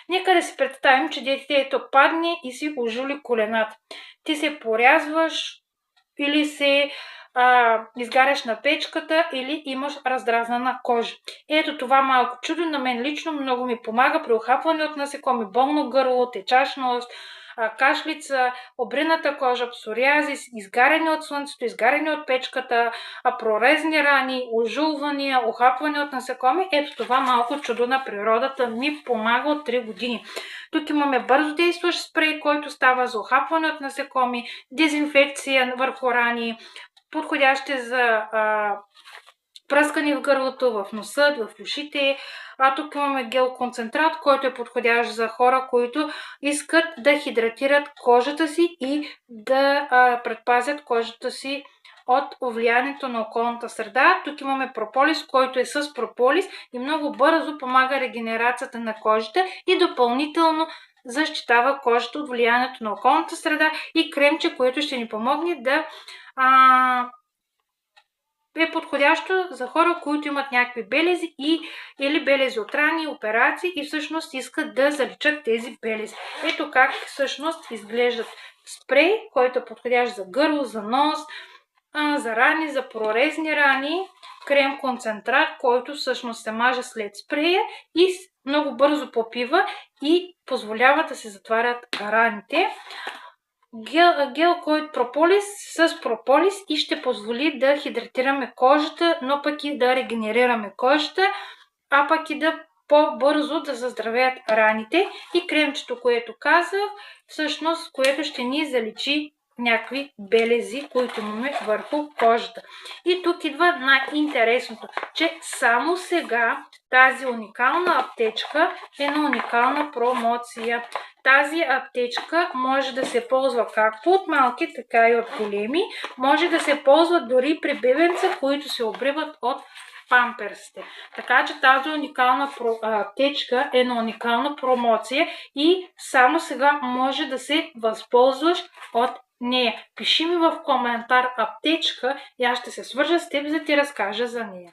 Нека да си представим, че детето падне и си ожули колената. Ти се порязваш или се изгаряш на печката, или имаш раздразнена кожа. Ето това малко чудо на мен лично много ми помага при охапване от насекоми, болно гърло, течащ нос, кашлица, обрината кожа, псориазис, изгаряне от слънцето, изгаряне от печката, прорезни рани, ожулвания, охапване от насекоми. Ето това малко чудо на природата ми помага от 3 години. Тук имаме бързо действащ спрей, който става за охапване от насекоми, дезинфекция върху рани, подходящи за пръскане в гърлото, в носа, в ушите. Тук имаме гел концентрат, който е подходящ за хора, които искат да хидратират кожата си и да предпазят кожата си от влиянието на околната среда. Тук имаме прополис, който е с прополис и много бързо помага регенерацията на кожата и допълнително защитава кожата от влиянието на околната среда, и кремче, което ще ни помогне да е подходящо за хора, които имат някакви белези или белези от рани, операции и всъщност искат да заличат тези белези. Ето как всъщност изглеждат спрей, който е подходящ за гърло, за нос, за рани, за прорезни рани, крем концентрат, който всъщност се маже след спрея и много бързо попива и позволява да се затварят раните. Гел, който прополис с прополис и ще позволи да хидратираме кожата, но пък и да регенерираме кожата, пък и да по-бързо да заздравеят раните. И кремчето, което казах, всъщност, което ще ни заличи някакви белези, които имаме върху кожата. И тук идва най-интересното, че само сега тази уникална аптечка е на уникална промоция. Тази аптечка може да се ползва както от малки, така и от големи. Може да се ползва дори при бебенца, които се обриват от памперсите. Така че тази уникална аптечка е на уникална промоция и само сега може да се възползваш от нея. Пиши ми в коментар аптечка и аз ще се свържа с теб, за да ти разкажа за нея.